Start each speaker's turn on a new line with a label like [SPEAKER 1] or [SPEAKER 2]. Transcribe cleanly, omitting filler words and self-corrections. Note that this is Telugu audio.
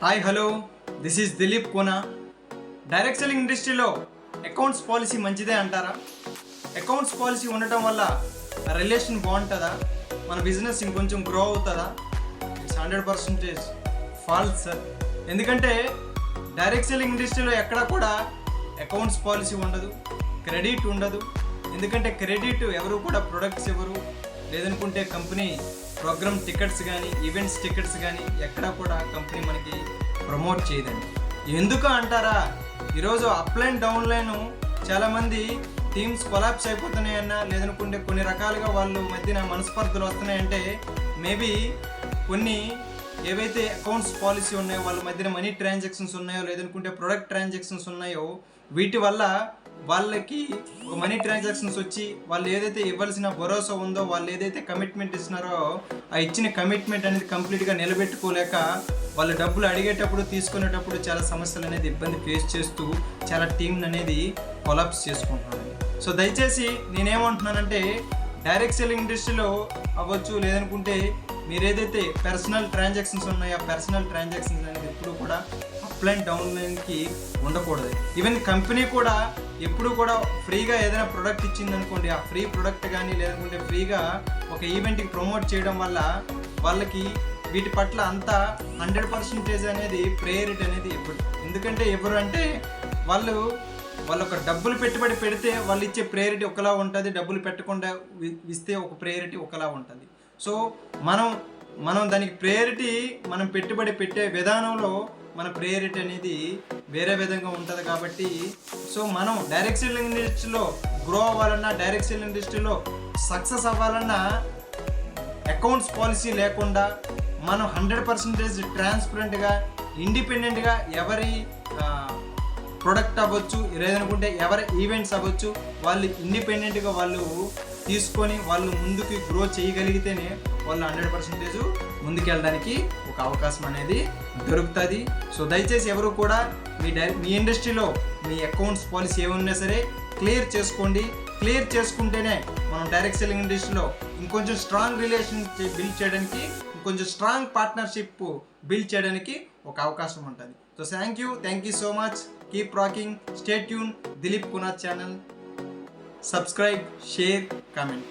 [SPEAKER 1] Hi hello, this is Dilip Kona. Direct selling ఇండస్ట్రీలో అకౌంట్స్ పాలసీ మంచిదే అంటారా? అకౌంట్స్ పాలసీ ఉండటం వల్ల రిలేషన్ బాగుంటుందా? మన బిజినెస్ ఇంకొంచెం గ్రో అవుతుందా? It's 100% false sir. ఎందుకంటే డైరెక్ట్ సెల్లింగ్ ఇండస్ట్రీలో ఎక్కడా కూడా అకౌంట్స్ పాలసీ ఉండదు, క్రెడిట్ ఉండదు. ఎందుకంటే క్రెడిట్ ఎవరు కూడా ప్రొడక్ట్స్ ఎవరు, లేదనుకుంటే కంపెనీ ప్రోగ్రామ్ టికెట్స్ కానీ ఈవెంట్స్ టికెట్స్ కానీ ఎక్కడా కూడా కంపెనీ మనకి ప్రమోట్ చేయదండి. ఎందుకు అంటారా? ఈరోజు అప్లైన్ డౌన్లైన్ చాలామంది టీమ్స్ కొలాప్స్ అయిపోతున్నాయన్నా, లేదనుకుంటే కొన్ని రకాలుగా వాళ్ళు మధ్యన మనస్పర్ధలు వస్తున్నాయంటే మేబీ కొన్ని ఏవైతే అకౌంట్స్ పాలసీ ఉన్నాయో, వాళ్ళ మధ్యన మనీ ట్రాన్సాక్షన్స్ ఉన్నాయో, లేదనుకుంటే ప్రొడక్ట్ ట్రాన్సాక్షన్స్ ఉన్నాయో, వీటి వల్ల వాళ్ళకి ఒక మనీ ట్రాన్సాక్షన్స్ వచ్చి వాళ్ళు ఏదైతే ఇవ్వాల్సిన భరోసా ఉందో, వాళ్ళు ఏదైతే కమిట్మెంట్ ఇస్తున్నారో ఆ ఇచ్చిన కమిట్మెంట్ అనేది కంప్లీట్గా నిలబెట్టుకోలేక వాళ్ళు డబ్బులు అడిగేటప్పుడు తీసుకునేటప్పుడు చాలా సమస్యలు అనేది ఇబ్బంది ఫేస్ చేస్తూ చాలా టీం అనేది కొలాప్స్ చేసుకుంటున్నారు. సో దయచేసి నేనేమంటున్నానంటే డైరెక్ట్ సెల్లింగ్ ఇండస్ట్రీలో అవ్వచ్చు, లేదనుకుంటే మీరు ఏదైతే పర్సనల్ ట్రాన్సాక్షన్స్ ఉన్నాయో ఆ పర్సనల్ ట్రాన్సాక్షన్స్ అనేది ఎప్పుడు కూడా అప్లైన్ డౌన్లైన్కి ఉండకూడదు. ఈవెన్ కంపెనీ కూడా ఎప్పుడు కూడా ఫ్రీగా ఏదైనా ప్రోడక్ట్ ఇచ్చింది అనుకోండి, ఆ ఫ్రీ ప్రోడక్ట్ కానీ లేదనుకుంటే ఫ్రీగా ఒక ఈవెంట్కి ప్రమోట్ చేయడం వల్ల వాళ్ళకి వీటి పట్ల అంతా 100% అనేది ప్రయారిటీ అనేది ఇవ్వదు. ఎందుకంటే ఎవరు అంటే వాళ్ళు ఒక డబ్బులు పెట్టుబడి పెడితే వాళ్ళు ఇచ్చే ప్రయారిటీ ఒకలా ఉంటుంది, డబ్బులు పెట్టకుండా ఇస్తే ఒక ప్రయారిటీ ఒకలా ఉంటుంది. సో మనం దానికి ప్రయారిటీ మనం పెట్టుబడి పెట్టే విధానంలో మన ప్రయారిటీ అనేది వేరే విధంగా ఉంటుంది. కాబట్టి సో మనం డైరెక్ట్ సెల్లింగ్ ఇండస్ట్రీలో గ్రో అవ్వాలన్నా, డైరెక్ట్ సెల్లింగ్ ఇండస్ట్రీలో సక్సెస్ అవ్వాలన్నా అకౌంట్స్ పాలసీ లేకుండా మనం 100% ట్రాన్స్పరెంట్గా ఇండిపెండెంట్గా ఎవరి ప్రొడక్ట్ అవ్వచ్చు, లేదనుకుంటే ఎవరి ఈవెంట్స్ అవ్వచ్చు, వాళ్ళు ఇండిపెండెంట్గా వాళ్ళు తీసుకొని వాళ్ళు ముందుకు గ్రో చేయగలిగితేనే వాళ్ళు 100% ముందుకెళ్ళడానికి ఒక అవకాశం అనేది దొరుకుతుంది. సో దయచేసి ఎవరు కూడా మీ ఇండస్ట్రీలో మీ అకౌంట్స్ పాలసీ ఏమున్నా సరే క్లియర్ చేసుకోండి. క్లియర్ చేసుకుంటేనే మనం డైరెక్ట్ సెల్లింగ్ ఇండస్ట్రీలో ఇంకొంచెం స్ట్రాంగ్ రిలేషన్ బిల్డ్ చేయడానికి, ఇంకొంచెం స్ట్రాంగ్ పార్ట్నర్షిప్ బిల్డ్ చేయడానికి ఒక అవకాశం ఉంటుంది. So thank you so much. Keep rocking, stay tune. Dilip Kona channel. Subscribe, share, comment.